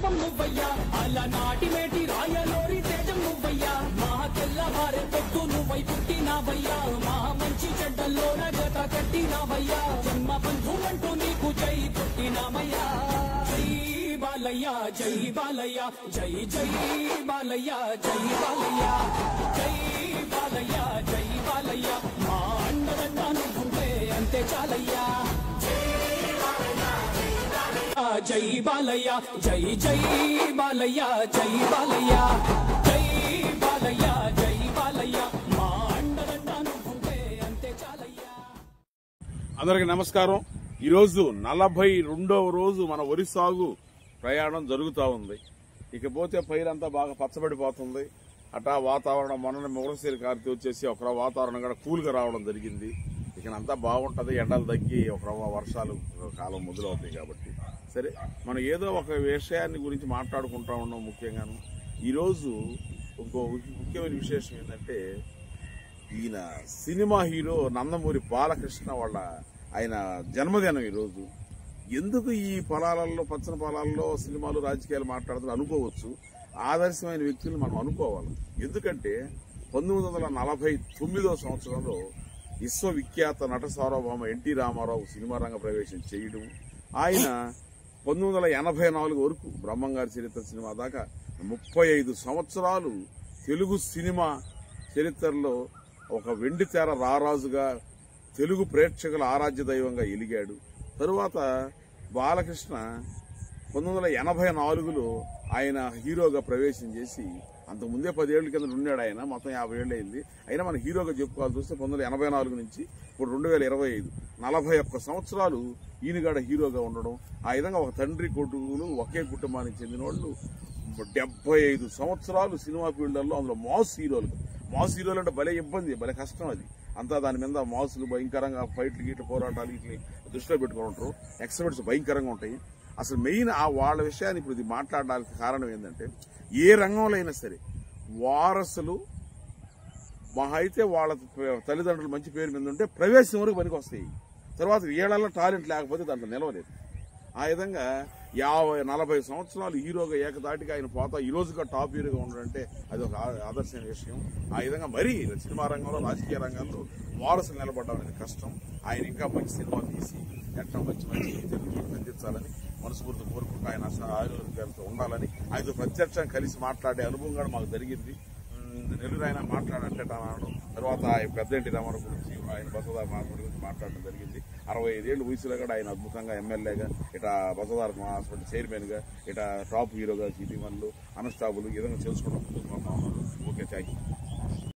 దీపం నువ్వయ్యా అలనాటి మేటి రాయలోరి తేజం నువ్వయ్యా మా తెల్లవారే పొద్దు నువ్వై పుట్టినావయ్యా మా మంచి చెడ్డల్లోన జత కట్టినావయ్యా జన్మ బంధువంటూ నీకు జై పుట్టినామయ్యా జై బాలయ్య జై బాలయ్య జై జై బాలయ్య జై బాలయ్య జై బాలయ్య జై బాలయ్య మా అండదండ నువ్వుంటే అంతే చాలయ్యా జై బాలయ్య జై జై బాలయ్య జై బాలయ్య జై బాలయ్య జై బాలయ్య మా అండదండ నువ్వుంటే అంతే చాలయ్యా. అందరికి నమస్కారం. ఈరోజు 42వ రోజు మన వరి సాగు ప్రయాణం జరుగుతూ ఉంది. ఇకపోతే పైరంతా బాగా పచ్చబడిపోతుంది. అటా వాతావరణం మొన్న మొగలసీలు కారితే వచ్చేసి ఒక వాతావరణం కూడా కూల్గా రావడం జరిగింది. ఇకనంతా బాగుంటుంది. ఎండలు తగ్గి ఒక వర్షాలు కాలం మొదలవుతాయి కాబట్టి సరే మనం ఏదో ఒక విషయాన్ని గురించి మాట్లాడుకుంటా ఉన్నాం. ముఖ్యంగాను ఈరోజు ఇంకో ముఖ్యమైన విశేషం ఏంటంటే ఈయన సినిమా హీరో నందమూరి బాలకృష్ణ వాళ్ళ ఆయన జన్మదినం ఈరోజు. ఎందుకు ఈ పొలాలలో పచ్చని పొలాల్లో సినిమాలు రాజకీయాలు మాట్లాడుతూ అనుకోవచ్చు. ఆదర్శమైన వ్యక్తులు మనం అనుకోవాలి. ఎందుకంటే 1949వ సంవత్సరంలో విశ్వవిఖ్యాత నట సార్వభౌమ ఎన్టీ రామారావు సినిమా రంగ ప్రవేశం చేయడం, ఆయన 1984 వరకు బ్రహ్మంగారి చరిత్ర సినిమా దాకా 35 సంవత్సరాలు తెలుగు సినిమా చరిత్రలో ఒక వెండితెర రారాజుగా తెలుగు ప్రేక్షకుల ఆరాధ్య దైవంగా ఎలిగాడు. తరువాత బాలకృష్ణ 1984లో ఆయన హీరోగా ప్రవేశం చేసి అంతకుముందే 10 ఏళ్ల కింద ఉన్నాడు. ఆయన మొత్తం 50 ఏళ్ళు అయింది. అయినా మన హీరోగా చెప్పుకోవాల్సి వస్తే 1984 నుంచి ఇప్పుడు 2025 41 సంవత్సరాలు ఈయనగాడ హీరోగా ఉండడం. ఆ విధంగా ఒక తండ్రి కొడుకులు ఒకే కుటుంబానికి చెందిన వాళ్ళు 75 సంవత్సరాలు సినిమా ఫీల్డర్లో, అందులో మాస్ హీరోలు అంటే భలే ఇబ్బంది, భలే కష్టం. అది అంతా దాని మీద మాసులు భయంకరంగా ఫైట్లు గీట్లు పోరాటాలు ఇట్లా దృష్టిలో పెట్టుకుని ఉంటారు. ఎక్స్పర్ట్స్ భయంకరంగా ఉంటాయి. అసలు మెయిన్ వాళ్ళ విషయాన్ని ఇప్పుడు ఇది మాట్లాడడానికి కారణం ఏంటంటే ఏ రంగంలో అయినా సరే వారసులు మహా అయితే వాళ్ళ తల్లిదండ్రులు మంచి పేరు మీద ఉంటే ప్రవేశం వరకు పనికి వస్తాయి. తర్వాత ఏళ్లలో టాలెంట్ లేకపోతే దాంట్లో నిలవలేదు. ఆ విధంగా 40 సంవత్సరాలు హీరోగా ఏకదాటిగా ఆయన పోతా ఈ రోజుగా టాప్ హీరోగా ఉండడంటే అది ఒక ఆదర్శమైన విషయం. ఆ విధంగా మరీ సినిమా రంగంలో రాజకీయ రంగంలో వారసులు నిలబడడం అనేది కష్టం. ఆయన ఇంకా మంచి సినిమా తీసి ఎట్లా మంచి తెలుగు అందించాలని మనస్ఫూర్తి కోరుకుంటూ ఆయన ఆరోగ్యాలతో ఉండాలని ఆయనతో ప్రత్యక్షంగా కలిసి మాట్లాడే అనుభవం కూడా మాకు జరిగింది. నెల్లూరు ఆయన మాట్లాడంటే అనడం, తర్వాత ఆయన పెద్ద ఎన్టీ రామారావు గురించి ఆయన బసవదార హాస్పిటల్ గురించి మాట్లాడడం జరిగింది. 65 ఏళ్ళు వయసులో కూడా ఆయన అద్భుతంగా ఎమ్మెల్యేగా, ఇటా బసవదార హాస్పిటల్ చైర్మన్గా, ఇటా టాప్ హీరోగా సిటీ వన్లు అనస్టాబులు ఈ విధంగా చేసుకుంటూ ముందుకు పోతా ఉన్నారు.